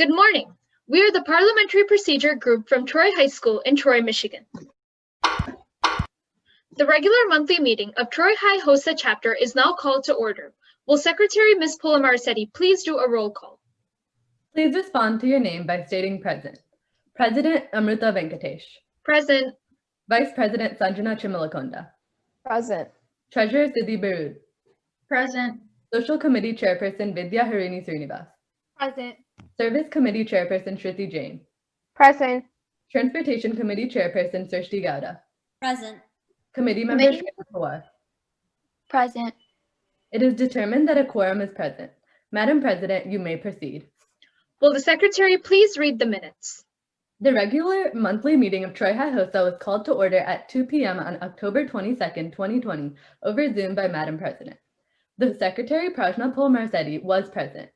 Good morning. We are the Parliamentary Procedure Group from Troy High School in Troy, Michigan. The regular monthly meeting of Troy High HOSA chapter is now called to order. Will Secretary Ms. Polamarasetti please do a roll call? Please respond to your name by stating present. President Amruta Venkatesh. Present. Vice President Sanjana Chimalakonda. Present. Treasurer Siddhi Bhirud. Present. Social Committee Chairperson Vidhya Harini Srinivas. Present. Service Committee Chairperson Shruti Jain. Present. Transportation Committee Chairperson Srishti Gowda. Present. Committee Member Shreya Pawar. Present. It is determined that a quorum is present. Madam President, you may proceed. Will the Secretary please read the minutes? The regular monthly meeting of Troy High HOSA was called to order at 2 p.m. on October 22nd, 2020, over Zoom by Madam President. The Secretary, Prajna Polamarasetti, was present.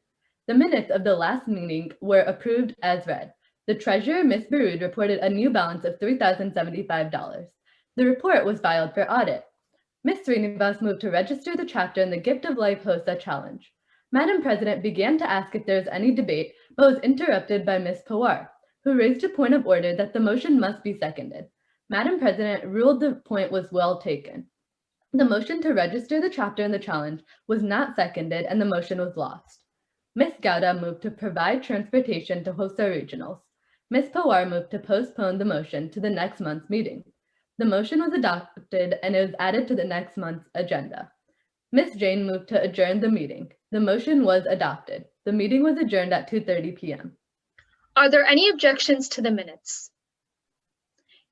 The minutes of the last meeting were approved as read. The Treasurer, Ms. Bhirud, reported a new balance of $3,075. The report was filed for audit. Ms. Srinivas moved to register the chapter in the Gift of Life HOSA Challenge. Madam President began to ask if there was any debate, but was interrupted by Ms. Pawar, who raised a point of order that the motion must be seconded. Madam President ruled the point was well taken. The motion to register the chapter in the challenge was not seconded and the motion was lost. Ms. Gowda moved to provide transportation to HOSA regionals. Ms. Pawar moved to postpone the motion to the next month's meeting. The motion was adopted and it was added to the next month's agenda. Ms. Jain moved to adjourn the meeting. The motion was adopted. The meeting was adjourned at 2:30 p.m. Are there any objections to the minutes?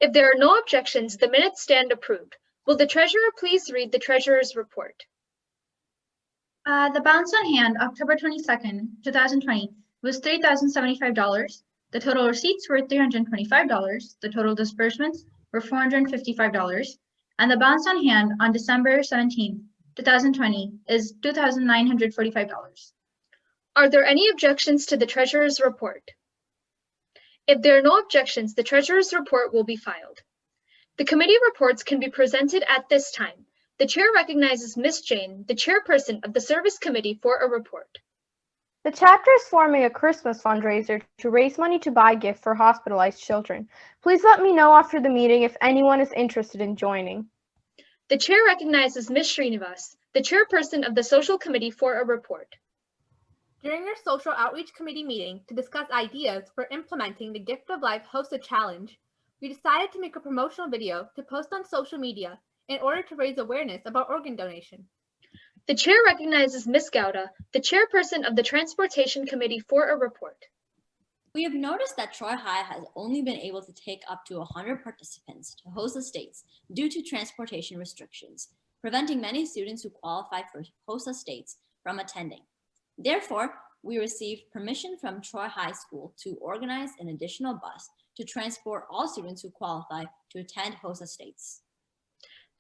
If there are no objections, the minutes stand approved. Will the Treasurer please read the Treasurer's report? The balance on hand, October 22nd, 2020, was $3,075. The total receipts were $325. The total disbursements were $455. And the balance on hand on December 17th, 2020 is $2,945. Are there any objections to the Treasurer's report? If there are no objections, the Treasurer's report will be filed. The committee reports can be presented at this time. The Chair recognizes Ms. Jain, the Chairperson of the Service Committee, for a report. The chapter is forming a Christmas fundraiser to raise money to buy gifts for hospitalized children. Please let me know after the meeting if anyone is interested in joining. The Chair recognizes Ms. Srinivas, the Chairperson of the Social Committee, for a report. During our Social Outreach Committee meeting to discuss ideas for implementing the Gift of Life HOSA Challenge, we decided to make a promotional video to post on social media in order to raise awareness about organ donation. The Chair recognizes Ms. Gowda, the Chairperson of the Transportation Committee, for a report. We have noticed that Troy High has only been able to take up to 100 participants to HOSA states due to transportation restrictions, preventing many students who qualify for HOSA states from attending. Therefore, we received permission from Troy High School to organize an additional bus to transport all students who qualify to attend HOSA states.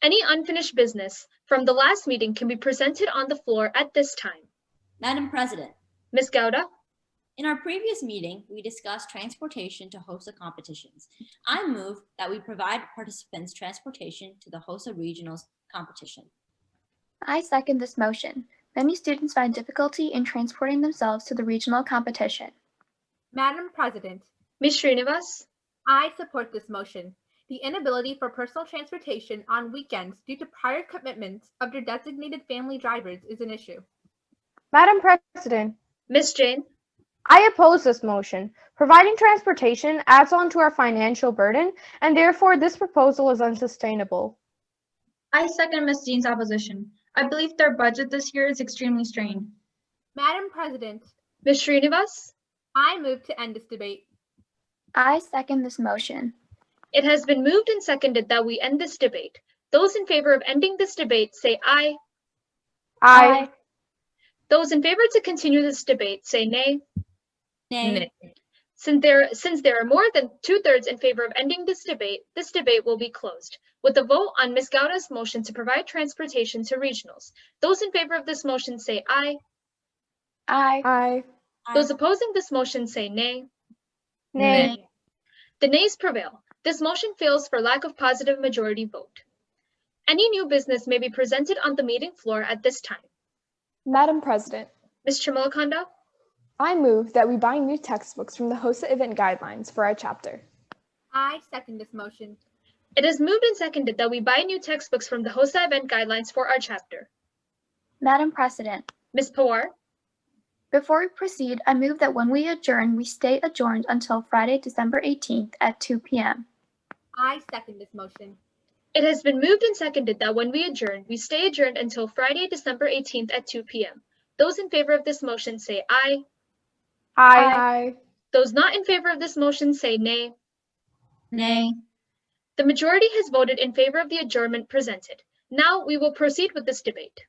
Any unfinished business from the last meeting can be presented on the floor at this time. Madam President, Ms. Gowda? in our previous meeting, we discussed transportation to HOSA competitions. I move that we provide participants transportation to the HOSA regionals competition. I second this motion. Many students find difficulty in transporting themselves to the regional competition. Madam President, Ms. Srinivas? I support this motion. The inability for personal transportation on weekends due to prior commitments of their designated family drivers is an issue. Madam President, Ms. Jain? I oppose this motion. Providing transportation adds on to our financial burden, and therefore this proposal is unsustainable. I second Ms. Jain's opposition. I believe their budget this year is extremely strained. Madam President, Ms. Srinivas? I move to end this debate. I second this motion. It has been moved and seconded that we end this debate. Those in favor of ending this debate say aye. Aye. Those in favor to continue this debate say nay. Nay. Since there are more than 2/3 in favor of ending this debate will be closed. With the vote on Ms. Gowda's motion to provide transportation to regionals, those in favor of this motion say aye. Aye. Aye. Those opposing this motion say nay. Nay. The nays prevail. This motion fails for lack of positive majority vote. Any new business may be presented on the meeting floor at this time. Madam President, Ms. Chimalakonda? I move that we buy new textbooks from the HOSA event guidelines for our chapter. I second this motion. It is moved and seconded that we buy new textbooks from the HOSA event guidelines for our chapter. Madam President, Ms. Pawar, before we proceed, I move that when we adjourn, we stay adjourned until Friday, December 18th at 2 p.m. I second this motion. it has been moved and seconded that when we adjourn, we stay adjourned until Friday, December 18th at 2 p.m. Those in favor of this motion say aye. Aye. Those not in favor of this motion say nay. Nay. The majority has voted in favor of the adjournment presented. Now we will proceed with this debate.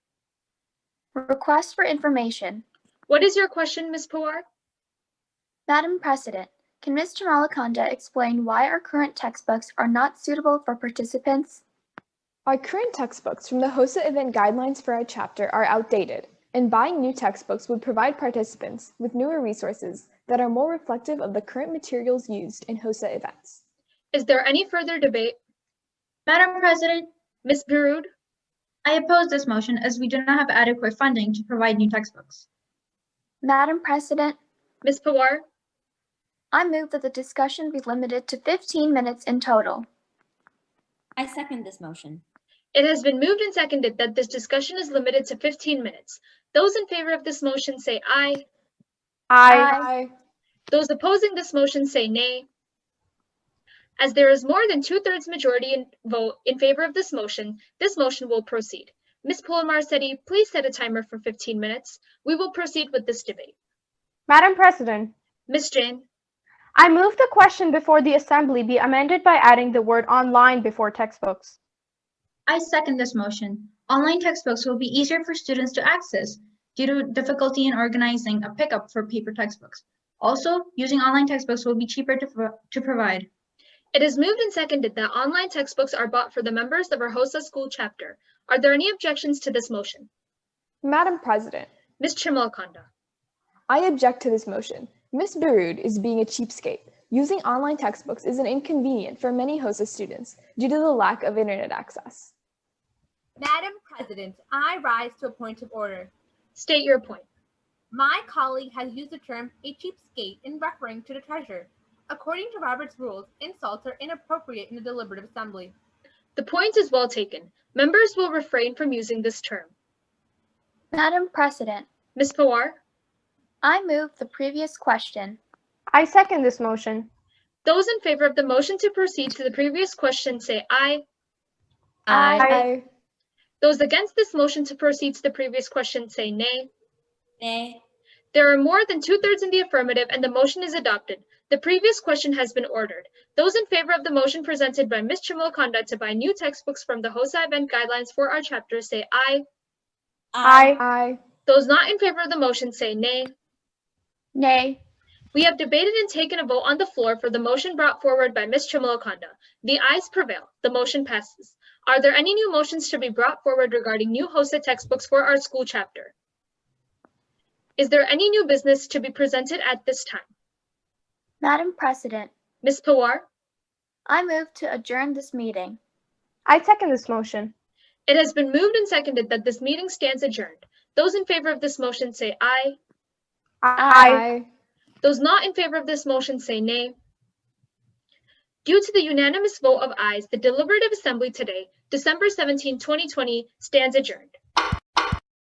Request for information. What is your question, Ms. Pawar? Madam President, can Ms. Chimalakonda explain why our current textbooks are not suitable for participants? Our current textbooks from the HOSA event guidelines for our chapter are outdated, and buying new textbooks would provide participants with newer resources that are more reflective of the current materials used in HOSA events. Is there any further debate? Madam President, Ms. Bhirud, I oppose this motion as we do not have adequate funding to provide new textbooks. Madam President, Ms. Pawar, I move that the discussion be limited to 15 minutes in total. I second this motion. it has been moved and seconded that this discussion is limited to 15 minutes. Those in favor of this motion say aye. Aye. Those opposing this motion say nay. As there is more than 2/3 majority vote in favor of this motion will proceed. Ms. Polamarasetti, please set a timer for 15 minutes. We will proceed with this debate. Madam President, Ms. Jain, I move the question before the Assembly be amended by adding the word online before textbooks. I second this motion. Online textbooks will be easier for students to access due to difficulty in organizing a pickup for paper textbooks. Also, using online textbooks will be cheaper to provide. it is moved and seconded that online textbooks are bought for the members of our HOSA school chapter. Are there any objections to this motion? Madam President, Ms. Chimalakonda, I object to this motion. Ms. Bhirud is being a cheapskate. Using online textbooks is an inconvenience for many HOSA students due to the lack of internet access. Madam President, I rise to a point of order. state your point. My colleague has used the term a cheapskate in referring to the treasurer. According to Robert's rules, insults are inappropriate in a deliberative assembly. The point is well taken. Members will refrain from using this term. Madam President, Ms. Pawar, I move the previous question. I second this motion. those in favor of the motion to proceed to the previous question say aye. Aye. Those against this motion to proceed to the previous question say nay. Nay. There are more than 2/3 in the affirmative and the motion is adopted. The previous question has been ordered. Those in favor of the motion presented by Ms. Chimalakonda to buy new textbooks from the HOSA event guidelines for our chapter say aye. Aye. Those not in favor of the motion say nay. Nay. We have debated and taken a vote on the floor for the motion brought forward by Ms. Chimalakonda. The ayes prevail. The motion passes. Are there any new motions to be brought forward regarding new HOSA textbooks for our school chapter? Is there any new business to be presented at this time? Madam President, Ms. Pawar, I move to adjourn this meeting. I second this motion. it has been moved and seconded that this meeting stands adjourned. Those in favor of this motion say aye. Aye. Those not in favor of this motion say nay. Due to the unanimous vote of ayes, the deliberative assembly today, December 17, 2020, stands adjourned.